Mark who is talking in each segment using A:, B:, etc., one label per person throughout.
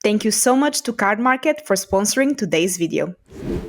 A: Thank you so much to Card Market for sponsoring today's video.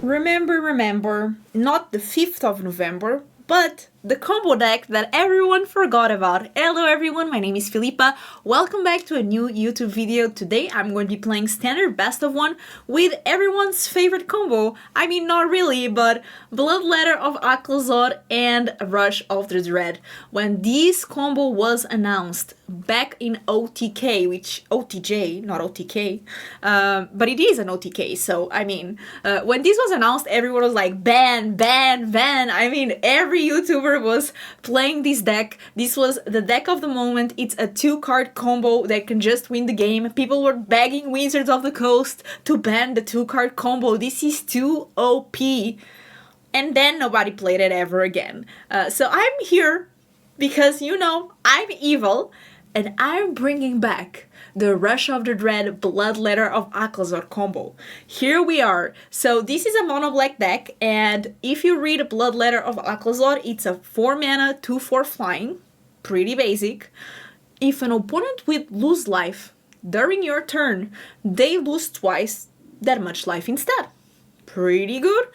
B: Remember, not the 5th of November, but the combo deck that everyone forgot about. Hello everyone, my name is Filipa. Welcome back to a new YouTube video. Today I'm going to be playing standard best of one with everyone's favorite combo. I mean, not really, but Bloodletter of Aclazotz and Rush of the Dread. When this combo was announced back in OTK, which OTJ, not OTK, but it is an OTK, so I mean, when this was announced, everyone was like, ban. I mean, every YouTuber was playing this deck. This was the deck of the moment. It's a 2-card combo that can just win the game. People were begging Wizards of the Coast to ban the 2-card combo. This is too OP. And then nobody played it ever again. So I'm here because, you know, I'm evil, and I'm bringing back the Rush of the Dread Bloodletter of Aclazotz combo. Here we are. So this is a mono black deck, and if you read Bloodletter of Aclazotz, it's a 4 mana, 2/4 flying, pretty basic. If an opponent will lose life during your turn, they lose twice that much life instead. Pretty good,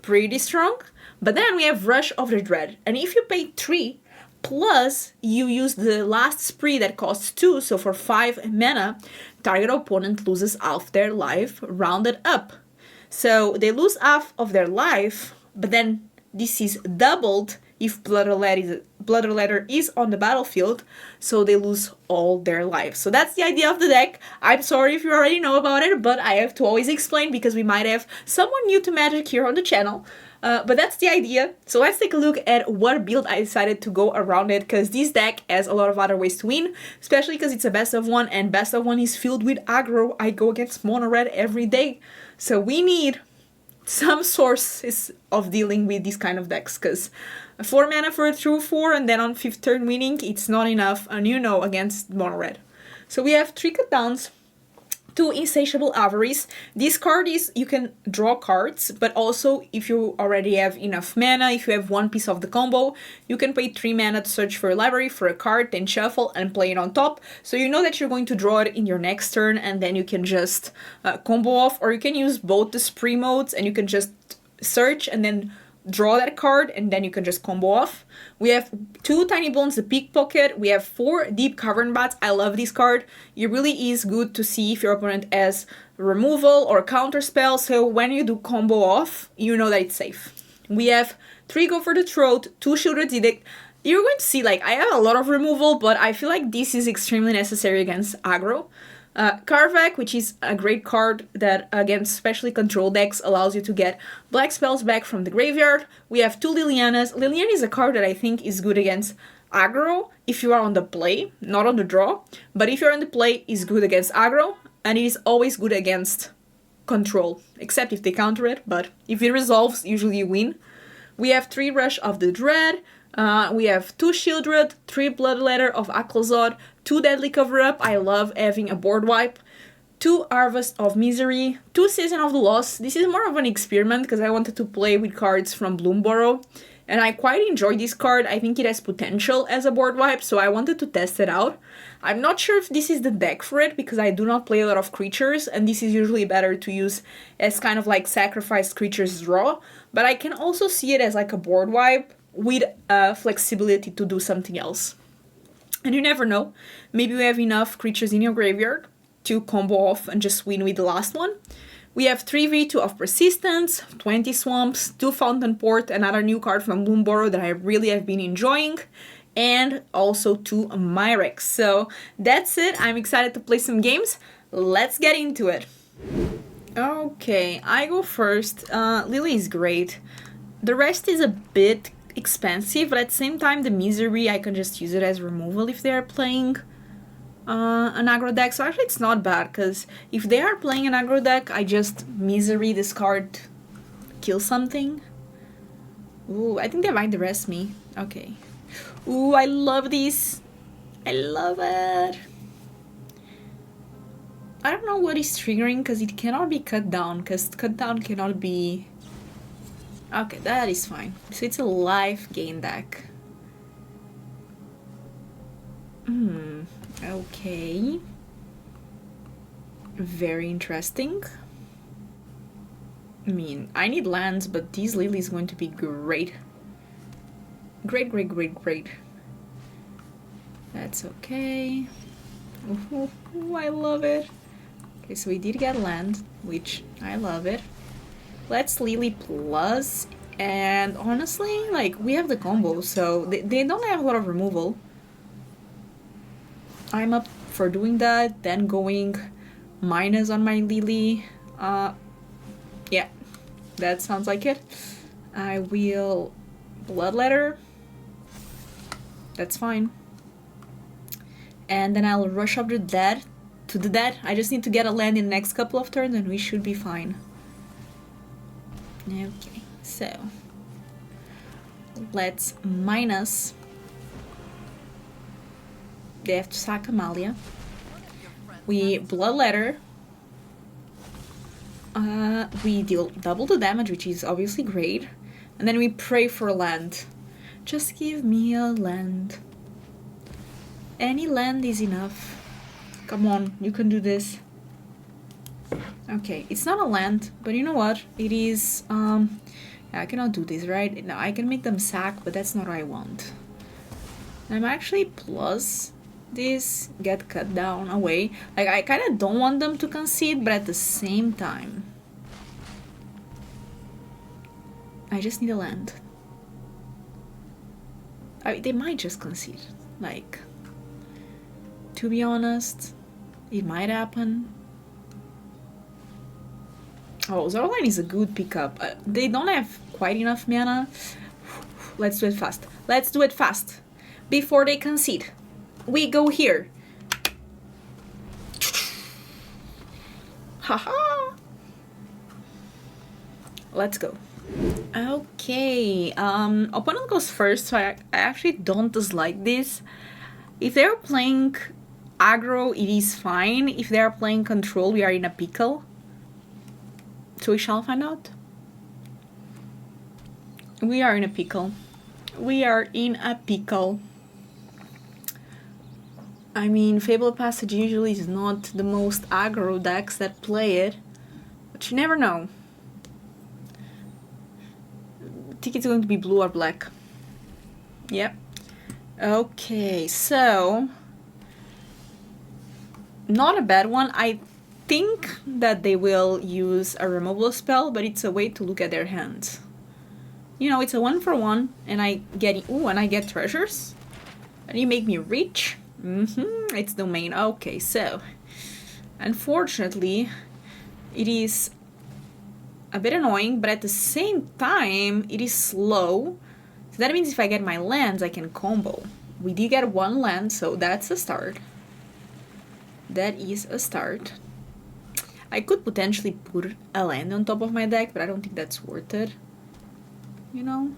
B: pretty strong. But then we have Rush of the Dread, and if you pay 3, plus you use the last spree that costs 2, so for 5 mana, target opponent loses half their life, rounded up. So they lose half of their life, but then this is doubled if Bloodletter is on the battlefield, so they lose all their life. So that's the idea of the deck. I'm sorry if you already know about it, but I have to always explain because we might have someone new to Magic here on the channel. But that's the idea. So let's take a look at what build I decided to go around it, because this deck has a lot of other ways to win, especially because it's a best of one, and best of one is filled with aggro. I go against mono red every day, so we need some sources of dealing with these kind of decks, because 4 mana for a true 4 and then on 5th turn winning, it's not enough, and you know, against mono red. So we have 3 cutdowns, 2 Insatiable Avarice. This card is, you can draw cards, but also if you already have enough mana, if you have one piece of the combo, you can pay 3 mana to search for a library for a card, then shuffle and play it on top. So you know that you're going to draw it in your next turn, and then you can just combo off, or you can use both the spree modes and you can just search and then draw that card, and then you can just combo off. We have 2 Tinybones, the Pickpocket. We have 4 Deep-Cavern Bats. I love this card. It really is good to see if your opponent has removal or counter spell, so when you do combo off, you know that it's safe. We have 3 Go for the Throat, 2 Sheoldred Edict. You're going to see, like, I have a lot of removal, but I feel like this is extremely necessary against aggro. Kaervek, which is a great card that against specially control decks allows you to get black spells back from the graveyard. We have 2 Lilianas. Liliana is a card that I think is good against aggro if you are on the play, not on the draw. But if you're on the play, is good against aggro, and it is always good against control, except if they counter it, but if it resolves, usually you win. We have 3 Rush of the Dread. We have 2 Sheoldred, 3 Bloodletter of Aclazotz, 2 Deadly Cover-Up. I love having a board wipe. 2 Harvest of Misery, 2 Season of the Lost. This is more of an experiment because I wanted to play with cards from Bloomburrow, and I quite enjoy this card. I think it has potential as a board wipe, so I wanted to test it out. I'm not sure if this is the deck for it because I do not play a lot of creatures, and this is usually better to use as kind of like sacrificed creatures draw, but I can also see it as like a board wipe with flexibility to do something else. And you never know, maybe you have enough creatures in your graveyard to combo off and just win with the last one. We have 3 V2 of Persistence, 20 Swamps, 2 Fountainport, another new card from Bloomburrow that I really have been enjoying, and also 2 Mirrex. So that's it, I'm excited to play some games. Let's get into it. Okay, I go first. Lily is great. The rest is a bit expensive, but at the same time, the Misery, I can just use it as removal if they are playing an aggro deck. So actually it's not bad, because if they are playing an aggro deck, I just Misery this card, kill something. Ooh, I think they might arrest me. Okay. Ooh, I love this. I love it. I don't know what is triggering, because it cannot be cut down, because cut down cannot be... Okay, that is fine. So it's a life gain deck. Okay. Very interesting. I mean, I need lands, but this Lily is going to be great. Great, great, great, great. That's okay. Ooh, I love it. Okay, so we did get land, which I love it. Let's Lily plus, and honestly, like, we have the combo, so they don't have a lot of removal. I'm up for doing that, then going minus on my Lily. Yeah, that sounds like it. I will Bloodletter. That's fine. And then I'll rush up to the dead. I just need to get a land in the next couple of turns and we should be fine. Okay, so let's minus. They have to sack Amalia. We Bloodletter. We deal double the damage, which is obviously great. And then we pray for land. Just give me a land. Any land is enough. Come on, you can do this. Okay, it's not a land, but you know what? It is, I cannot do this, right? Now, I can make them sack, but that's not what I want. I'm actually plus this, get cut down away. Like, I kind of don't want them to concede, but at the same time, I just need a land. They might just concede. Like, to be honest, it might happen. Oh, Zorline is a good pickup. They don't have quite enough mana. Let's do it fast. Let's do it fast. Before they concede. We go here. Haha. Let's go. Okay. Opponent goes first, so I actually don't dislike this. If they're playing aggro, it is fine. If they're playing control, we are in a pickle. So we shall find out. We are in a pickle. We are in a pickle. I mean, Fable Passage usually is not the most aggro decks that play it, but you never know. I think it's going to be blue or black. Yep. Okay, so not a bad one. I think that they will use a removal spell, but it's a way to look at their hands. You know, it's a 1-for-1, and I get treasures, and you make me rich. It's domain. Okay, so unfortunately, it is a bit annoying, but at the same time, it is slow. So that means if I get my lands, I can combo. We did get one land, so that's a start. That is a start. I could potentially put a land on top of my deck, but I don't think that's worth it. You know?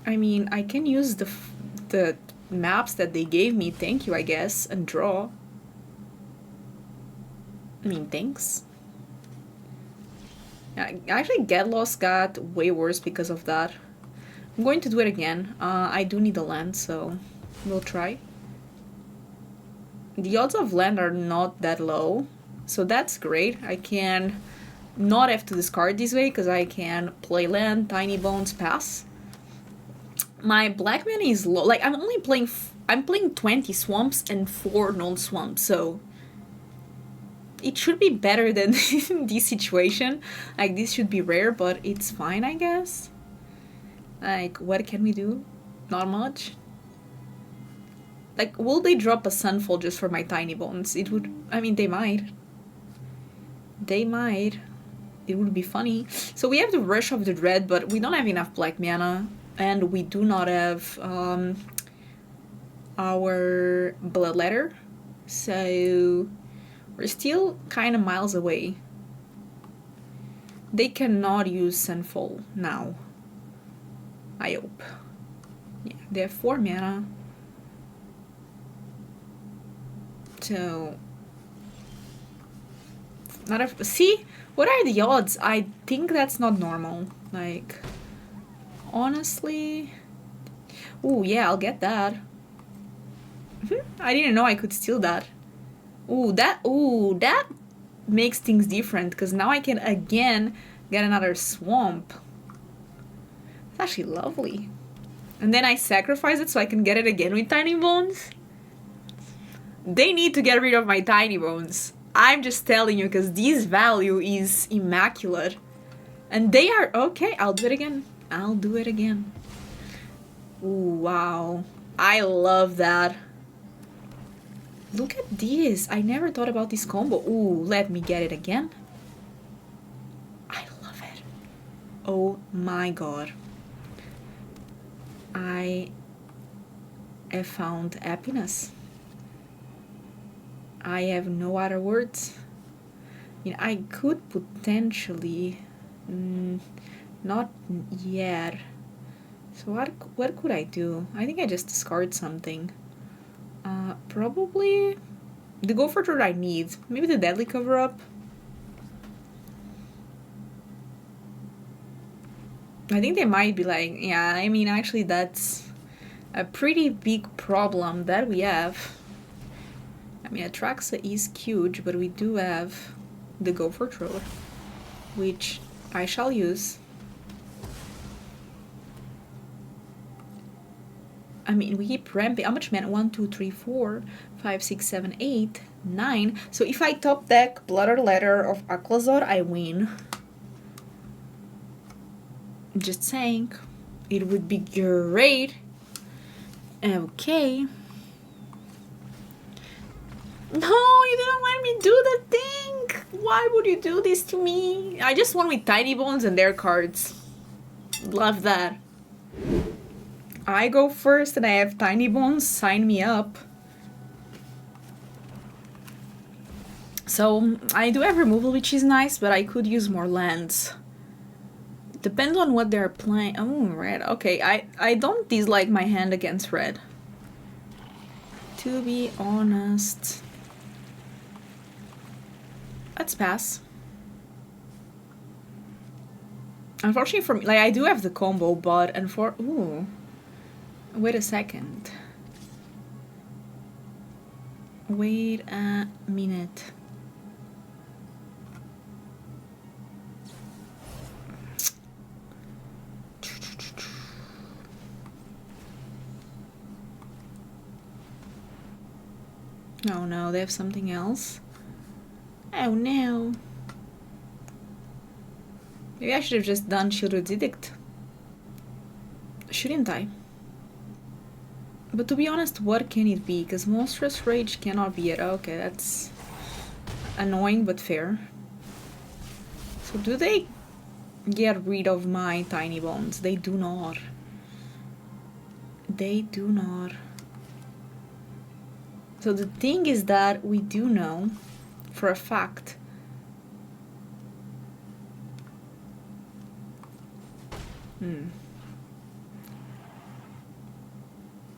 B: I mean, I can use the maps that they gave me, thank you, I guess, and draw. I mean, thanks. Actually, Get Lost got way worse because of that. I'm going to do it again. I do need a land, so we'll try. The odds of land are not that low, so that's great. I can not have to discard this way because I can play land, Tinybones, pass. My black mana is low. Like, I'm playing 20 swamps and 4 non-swamps, so it should be better than this situation. Like, this should be rare, but it's fine, I guess. Like, what can we do? Not much. Like, will they drop a Sunfall just for my Tinybones? It would... I mean, they might. They might. It would be funny. So we have the Rush of the Dread, but we don't have enough black mana. And we do not have our Bloodletter. So we're still kind of miles away. They cannot use Sunfall now. I hope. Yeah, they have 4 mana. So... not a... See? What are the odds? I think that's not normal. Like... honestly... ooh, yeah, I'll get that. I didn't know I could steal that. Ooh, that makes things different, because now I can again get another swamp. It's actually lovely. And then I sacrifice it so I can get it again with Tinybones. They need to get rid of my Tinybones. I'm just telling you, because this value is immaculate. And they are... Okay, I'll do it again. I'll do it again. Ooh, wow. I love that. Look at this. I never thought about this combo. Ooh, let me get it again. I love it. Oh my god. I have found happiness. I have no other words. I mean, I could potentially... not yet. So what could I do? I think I just discard something. Probably the Gopher Throat I need. Maybe the Deadly Cover-Up. I think they might be like, yeah, I mean, actually that's a pretty big problem that we have. I mean, Atraxa is huge, but we do have the Gopher Throat, which I shall use. I mean, we keep ramping. How much mana? 1, 2, 3, 4, 5, 6, 7, 8, 9. So if I top deck Bloodletter of Aclazotz, I win. Just saying. It would be great. Okay. No, you didn't let me do the thing. Why would you do this to me? I just won with Tinybones and their cards. Love that. I go first and I have Tinybones, sign me up. So I do have removal, which is nice, but I could use more lands. Depends on what they're playing. Oh, red. Okay, I don't dislike my hand against red. To be honest. Let's pass. Unfortunately for me, like, I do have the combo, but ooh. Wait a second. Wait a minute. Oh no, they have something else. Oh no. Maybe I should have just done Sheoldred's Edict. Shouldn't I? But to be honest, what can it be? Because Monstrous Rage cannot be it. Okay, that's annoying but fair. So do they get rid of my Tinybones? They do not. They do not. So the thing is that we do know for a fact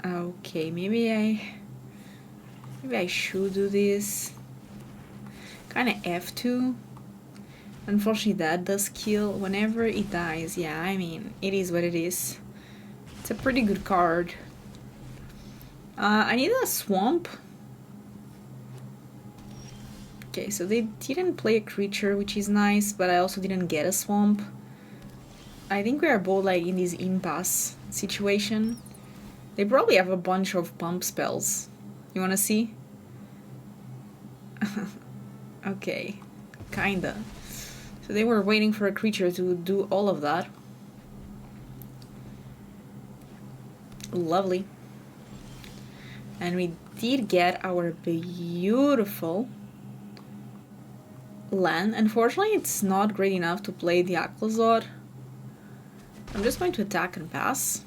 B: Okay, maybe I should do this. Kinda have to. Unfortunately that does kill whenever it dies. Yeah, I mean, it is what it is. It's a pretty good card. I need a swamp. Okay, so they didn't play a creature, which is nice, but I also didn't get a swamp. I think we are both like in this impasse situation. They probably have a bunch of pump spells. You wanna see? Okay, kinda. So they were waiting for a creature to do all of that. Lovely. And we did get our beautiful land. Unfortunately, it's not great enough to play the Aclazotz. I'm just going to attack and pass.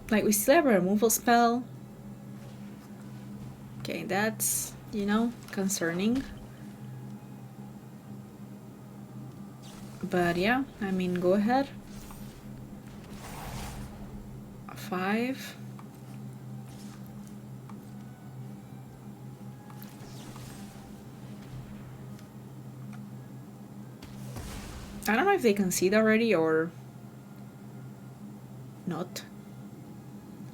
B: Like, we still have a removal spell. Okay, that's, you know, concerning. But yeah, I mean, go ahead. 5. I don't know if they concede already or not.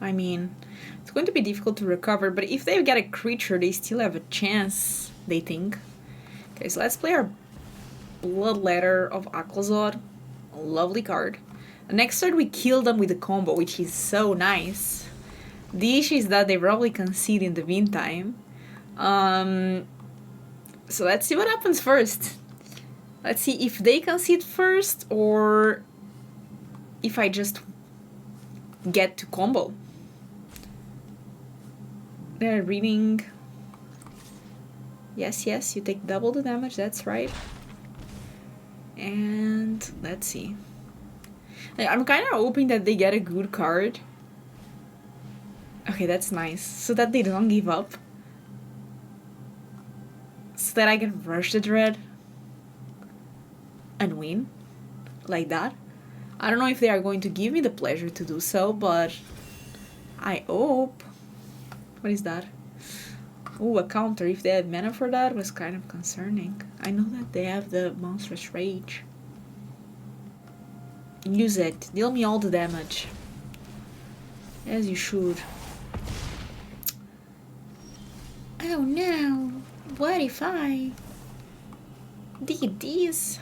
B: I mean, it's going to be difficult to recover, but if they get a creature, they still have a chance, they think. Okay, so let's play our Bloodletter of Aclazotz. A lovely card. And next turn we kill them with a combo, which is so nice. The issue is that they probably concede in the meantime. So let's see what happens first. Let's see if they concede first or if I just get to combo. They're reading. Yes, you take double the damage, that's right. And let's see. I'm kind of hoping that they get a good card. Okay, that's nice. So that they don't give up. So that I can rush the Dread and win. Like that. I don't know if they are going to give me the pleasure to do so, but I hope. What is that? Oh, a counter. If they had mana for that, was kind of concerning. I know that they have the Monstrous Rage. Use it. Deal me all the damage. As you should. Oh no. What if I did this?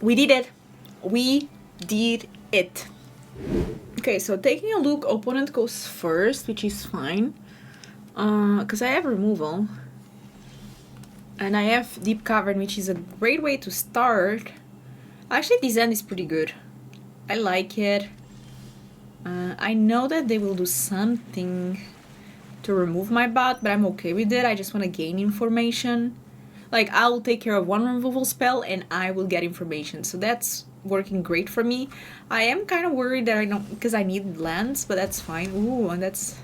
B: We did it. We did it. Okay, so taking a look, opponent goes first, which is fine. Because I have removal. And I have Deep-Cavern, which is a great way to start. Actually, this end is pretty good. I like it. I know that they will do something to remove my bat, but I'm okay with it. I just want to gain information. Like, I'll take care of one removal spell and I will get information. So that's working great for me. I am kind of worried that I don't, because I need lands, but that's fine. Ooh, and that's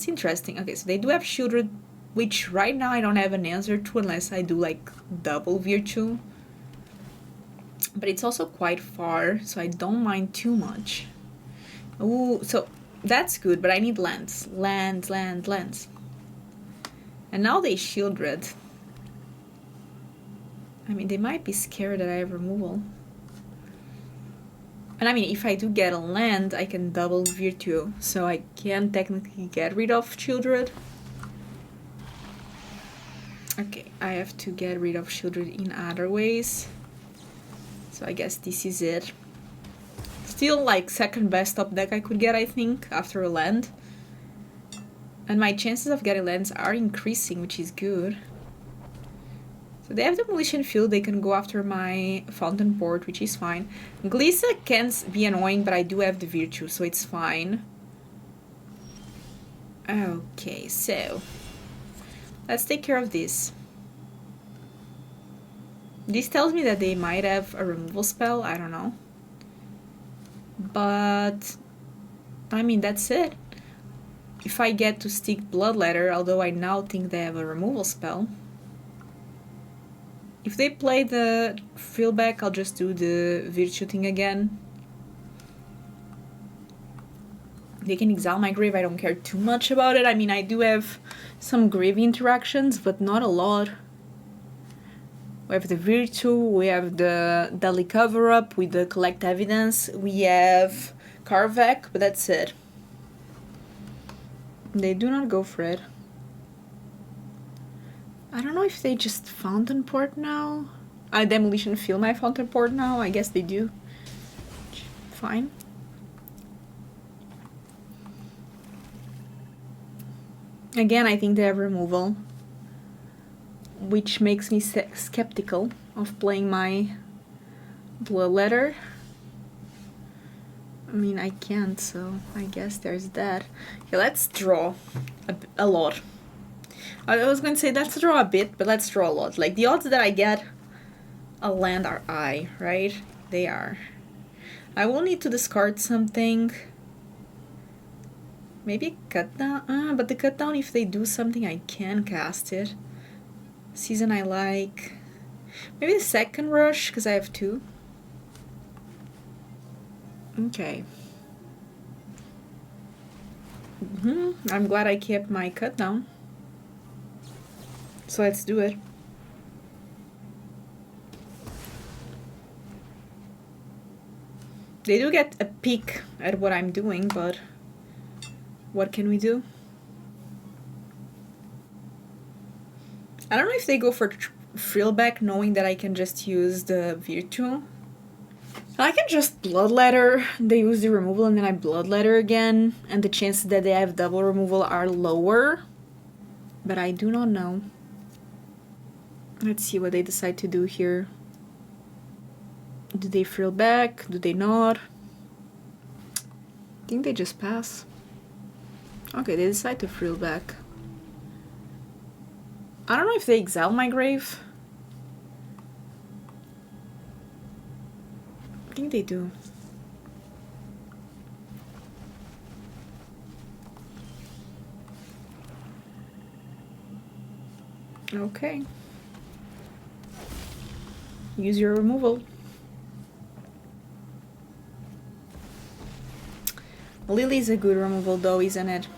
B: interesting. Okay, so they do have Sheoldred, which right now I don't have an answer to unless I do like double Virtue. But it's also quite far, so I don't mind too much. Ooh, so that's good, but I need lands. Lands. And now they Sheoldred. I mean, they might be scared that I have removal. And I mean, if I do get a land, I can double Virtue, so I can technically get rid of Sheoldred. Okay, I have to get rid of Sheoldred in other ways. So I guess this is it. Still like second best top deck I could get, I think, after a land. And my chances of getting lands are increasing, which is good. So they have Demolition Field, they can go after my Fountainport, which is fine. Glissa can be annoying, but I do have the Virtue, so it's fine. Okay, so let's take care of this. This tells me that they might have a removal spell, I don't know. But, I mean, that's it. If I get to stick Bloodletter, although I now think they have a removal spell. If they play the Fillback, I'll just do the Virtue thing again. They can exile my grave, I don't care too much about it. I mean, I do have some grave interactions, but not a lot. We have the Virtue, we have the Deadly Cover-Up with the Collect Evidence, we have Kaervek, but that's it. They do not go for it. I don't know if they just Fountainport now. Demolition Field my Fountainport now, I guess they do. Fine. Again, I think they have removal, which makes me skeptical of playing my Bloodletter. I mean, I can't, so I guess there's that. Okay, let's draw a lot. I was going to say let's draw a bit, but let's draw a lot. Like, the odds that I get a land are high, right? They are. I will need to discard something. Maybe cut down. But the cut down, if they do something, I can cast it. Season I like. Maybe the second rush, because I have two. Okay. I'm glad I kept my cut down. So let's do it. They do get a peek at what I'm doing, but what can we do? I don't know if they go for Frillback knowing that I can just use the Virtue. I can just Bloodletter, they use the removal and then I Bloodletter again, and the chances that they have double removal are lower. But I do not know. Let's see what they decide to do here. Do they frill back? Do they not? I think they just pass. Okay, they decide to frill back. I don't know if they exile my grave. I think they do. Okay. Use your removal. Lily's a good removal though, isn't it?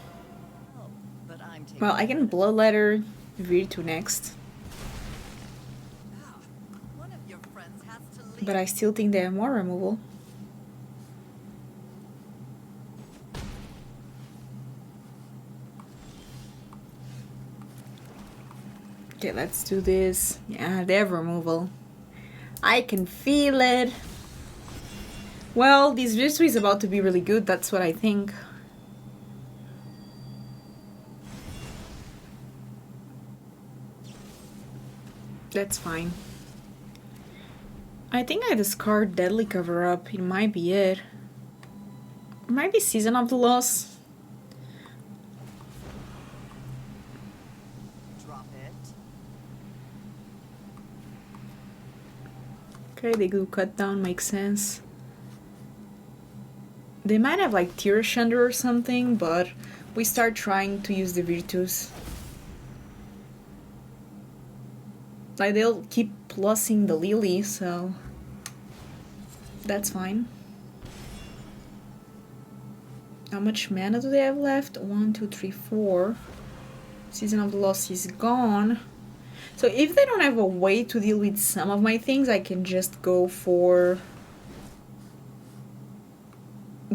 B: Well, I can Bloodletter Virtue next. But I still think they have more removal. Okay, let's do this. Yeah, they have removal. I can feel it. Well, this Virtue is about to be really good, that's what I think. That's fine. I think I discard Deadly Cover-Up, it might be it. It might be Season of the Loss.
C: Drop it.
B: Okay, they do Cut Down, makes sense. They might have like Tear Shunder or something, but we start trying to use the Virtues. Like, they'll keep plussing the Lily, so that's fine. How much mana do they have left? 1, 2, 3, 4. Season of the Lost is gone. So if they don't have a way to deal with some of my things, I can just go for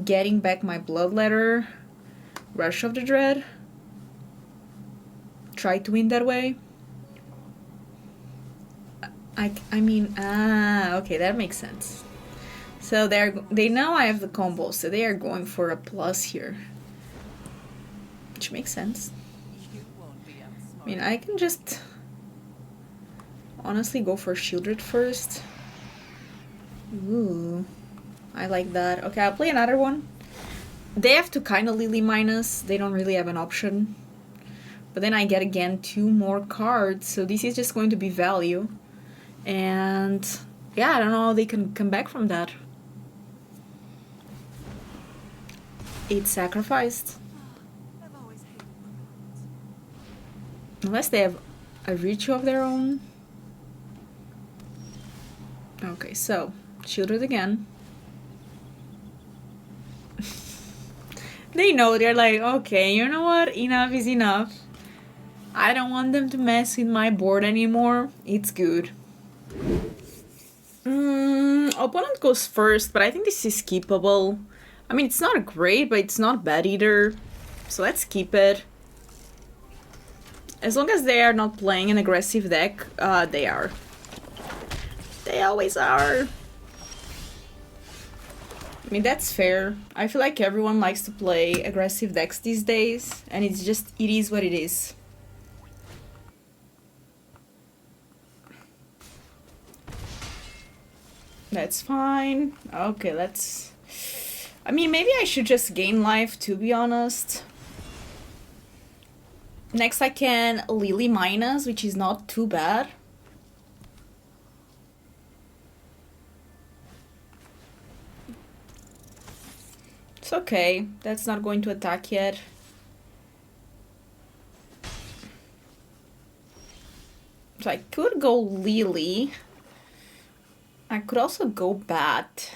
B: getting back my Bloodletter, Rush of the Dread. Try to win that way. I mean, okay, that makes sense. So they know I have the combo, so they are going for a plus here. Which makes sense. I mean, I can just honestly go for Sheoldred first. Ooh, I like that. Okay, I'll play another one. They have to kind of Lily minus. They don't really have an option. But then I get again 2 more cards, so this is just going to be value. And yeah, I don't know how they can come back from that. It's sacrificed. Unless they have a Virtue of their own. Okay, so Sheoldred again. They know, they're like, okay, you know what? Enough is enough. I don't want them to mess with my board anymore. It's good. Opponent goes first, but I think this is keepable. I mean, it's not great, but it's not bad either. So let's keep it. As long as they are not playing an aggressive deck, they are. They always are. I mean, that's fair. I feel like everyone likes to play aggressive decks these days, and it's just, it is what it is. That's fine. Okay, let's... I mean, maybe I should just gain life, to be honest. Next I can Lily minus, which is not too bad. It's okay. That's not going to attack yet. So I could go Lily. I could also go Bat.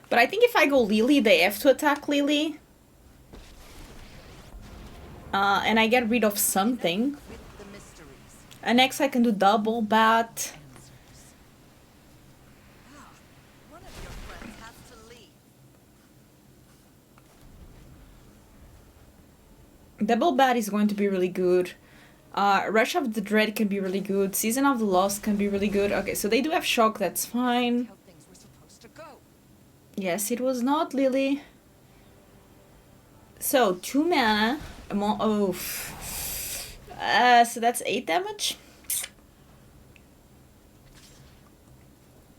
B: But I think if I go Lily, they have to attack Lily. And I get rid of something. And next I can do double Bat. Double Bat is going to be really good. Rush of the Dread can be really good. Season of the Lost can be really good. Okay, so they do have Shock, that's fine. Yes, it was not Lily. So, 2 mana. Oh. So that's 8 damage?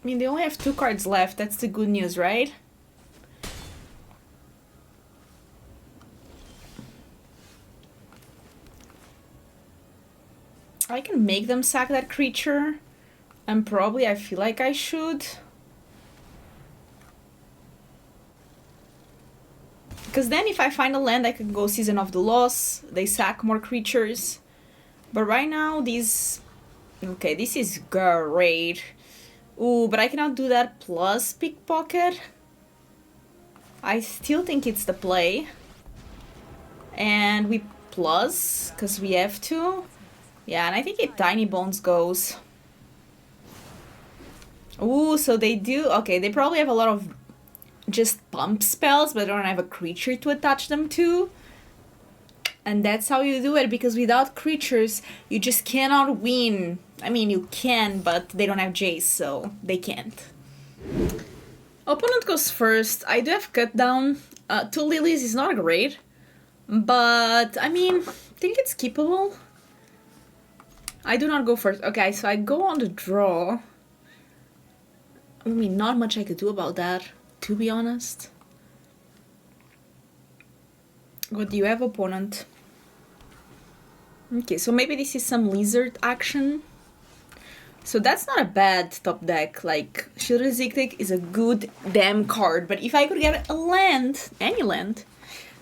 B: I mean, they only have 2 cards left. That's the good news, right? I can make them sack that creature. And probably I feel like I should. Because then if I find a land, I can go Season of the Loss. They sack more creatures. But right now, these... Okay, this is great. Ooh, but I cannot do that plus Pickpocket. I still think it's the play. And we plus, because we have to. Yeah, and I think it Tinybones goes. Ooh, so they do... Okay, they probably have a lot of just pump spells, but they don't have a creature to attach them to. And that's how you do it, because without creatures, you just cannot win. I mean, you can, but they don't have Jace, so they can't. Opponent goes first. I do have Cut Down. 2 Lilies is not great, but I mean, I think it's keepable. I do not go first. Okay, so I go on the draw. I mean, not much I could do about that, to be honest. What do you have, opponent? Okay, so maybe this is some lizard action. So that's not a bad top deck. Like, Sheoldred is a good damn card. But if I could get a land, any land,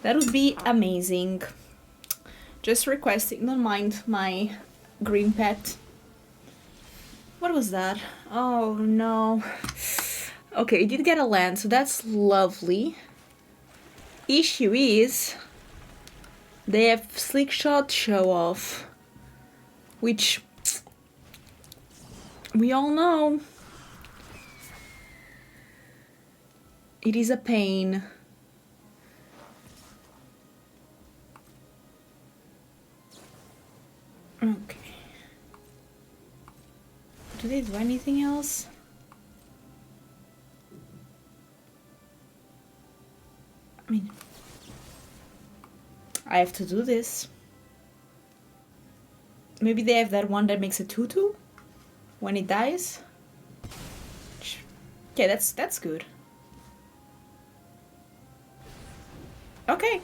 B: that would be amazing. Just requesting, don't mind my green pet. What was that? Oh no. Okay, we did get a land, so that's lovely. Issue is they have Slick Shot Show Off, which we all know it is a pain. Okay. Do they do anything else? I mean, I have to do this. Maybe they have that one that makes a 2/2 when it dies. Okay, that's good. Okay.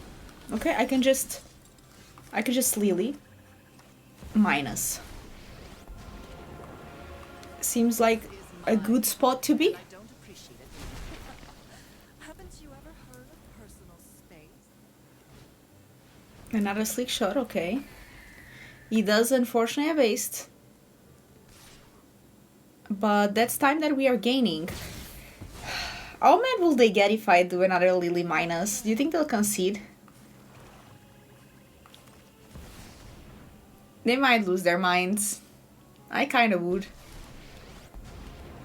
B: Okay, I can just Lily minus. Seems like a good spot to be. Another Slick Shot, okay. He does unfortunately have aced. But that's time that we are gaining. How mad will they get if I do another Lily minus? Do you think they'll concede? They might lose their minds. I kinda would.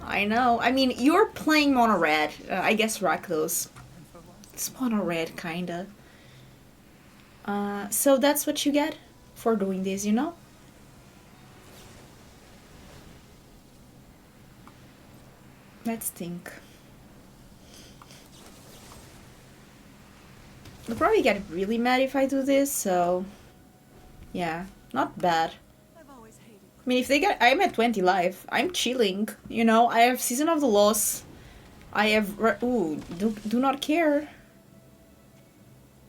B: I know. I mean, you're playing mono red. I guess Rakdos. It's mono red, kinda. So that's what you get for doing this, you know? Let's think. They'll probably get really mad if I do this, so... Yeah, not bad. I mean, if they get... I'm at 20 life. I'm chilling, you know? I have Season of the Loss. I have... Ooh, do not care.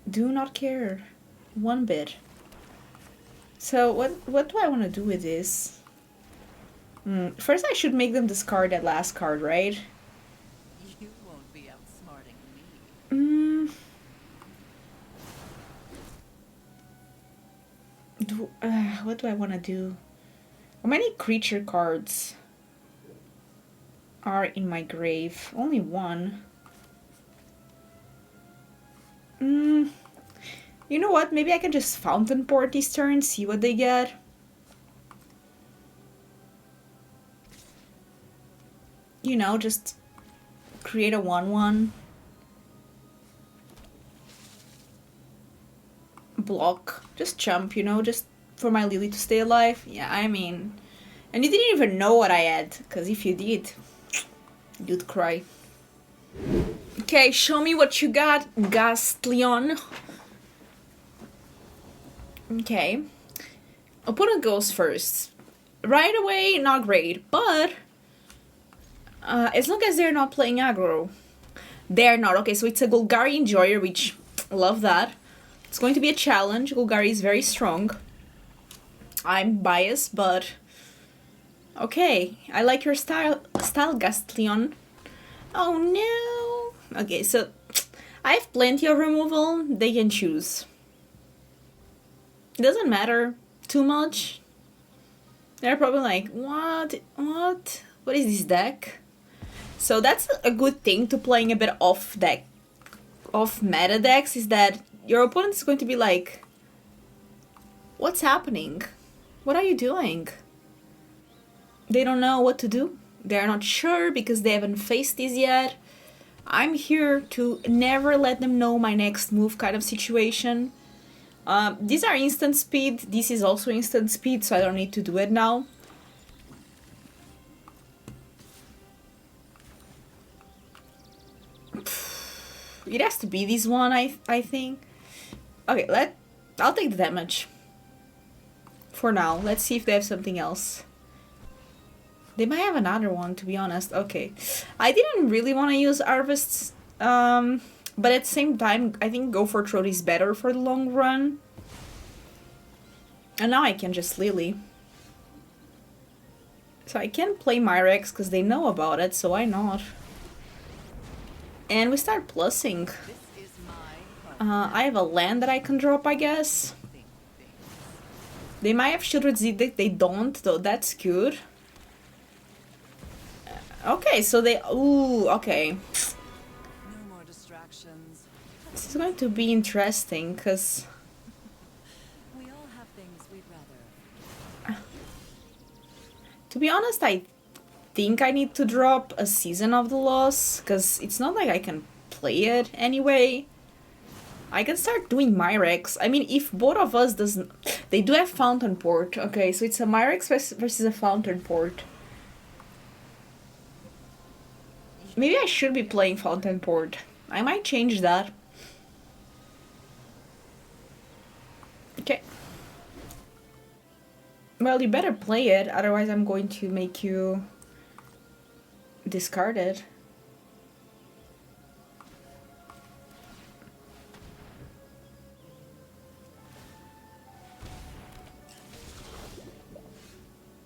B: Do not care. One bit. So, what do I want to do with this? First, I should make them discard that last card, right?
C: You won't be outsmarting me.
B: What do I want to do? How many creature cards are in my grave? Only one. You know what? Maybe I can just Fountainport this turn, see what they get. You know, just create a 1/1. block. Just jump, you know, just for my Lily to stay alive. Yeah, I mean... And you didn't even know what I had, because if you did, you'd cry. Okay, show me what you got, Gastlion. Okay. Opponent goes first. Right away, not great, but... as long as they're not playing aggro. They're not. Okay, so it's a Golgari Enjoyer, which... Love that. It's going to be a challenge. Golgari is very strong. I'm biased, but... Okay, I like your style, Gastlion. Oh no! Okay, so... I have plenty of removal. They can choose. It doesn't matter too much. They're probably like, what? What? What is this deck? So that's a good thing to playing a bit off meta decks, is that your opponent is going to be like, what's happening? What are you doing? They don't know what to do. They're not sure because they haven't faced this yet. I'm here to never let them know my next move kind of situation. These are instant speed. This is also instant speed, so I don't need to do it now. It has to be this one, I think. Okay, I'll take the damage. For now. Let's see if they have something else. They might have another one, to be honest. Okay. I didn't really want to use Harvests. But at the same time, I think Go for Throat is better for the long run. And now I can just Lily. So I can play Mirrex because they know about it, so why not? And we start plussing. I have a land that I can drop, I guess. They might have Sheoldred Edict, they don't, though that's good. Okay, so they... Ooh, okay.
C: No more distractions.
B: This is going to be interesting, because...
C: We all have things we'd rather.
B: To be honest, I think I need to drop a Season of the Loss, because it's not like I can play it anyway. I can start doing Mirrex. I mean, if both of us doesn't... They do have Fountainport. Okay, so it's a Mirrex versus a Fountainport. Maybe I should be playing Fountainport. I might change that. Okay. Well, you better play it, otherwise I'm going to make you discard it.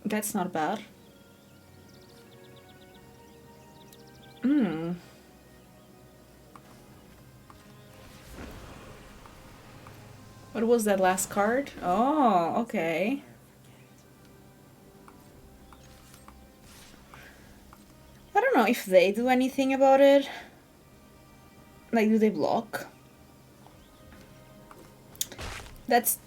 B: That's not bad. What was that last card? Oh, okay. I don't know if they do anything about it. Like, do they block? That's...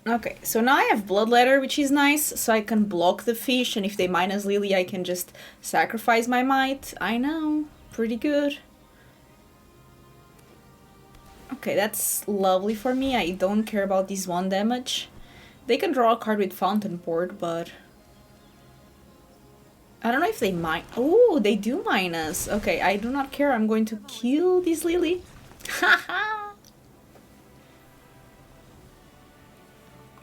B: Okay, so now I have Bloodletter, which is nice, so I can block the fish, and if they minus Lily, I can just sacrifice my might. I know, pretty good. Okay, that's lovely for me. I don't care about this 1 damage. They can draw a card with Fountainport, but... I don't know if they might... Oh, they do minus. Okay, I do not care. I'm going to kill this Lily. Haha!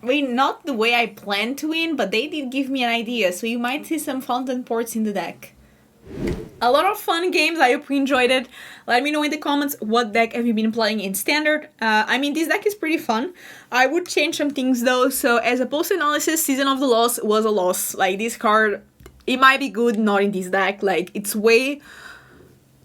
B: Wait, not the way I planned to win, but they did give me an idea, so you might see some Fountainports in the deck. A lot of fun games, I hope you enjoyed it. Let me know in the comments what deck have you been playing in Standard. I mean, this deck is pretty fun. I would change some things though, so as a post-analysis, Season of the Loss was a loss. Like, this card, it might be good, not in this deck. Like, it's way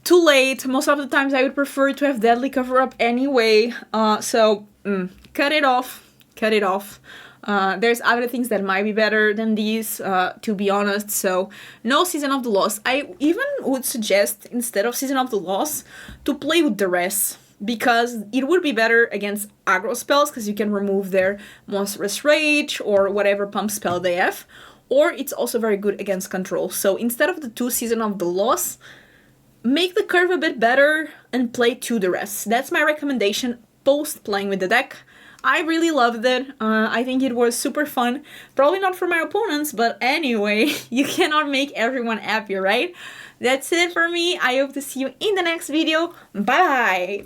B: too late. Most of the times I would prefer to have Deadly Cover-Up anyway, cut it off. Cut it off. There's other things that might be better than these, to be honest, so no Season of the Loss. I even would suggest, instead of Season of the Loss, to play with Duress, because it would be better against aggro spells, because you can remove their Monstrous Rage, or whatever pump spell they have, or it's also very good against control. So instead of the 2 Season of the Loss, make the curve a bit better, and play 2 Duress. That's my recommendation post playing with the deck. I really loved it. I think it was super fun. Probably not for my opponents, but anyway, you cannot make everyone happy, right? That's it for me. I hope to see you in the next video. Bye!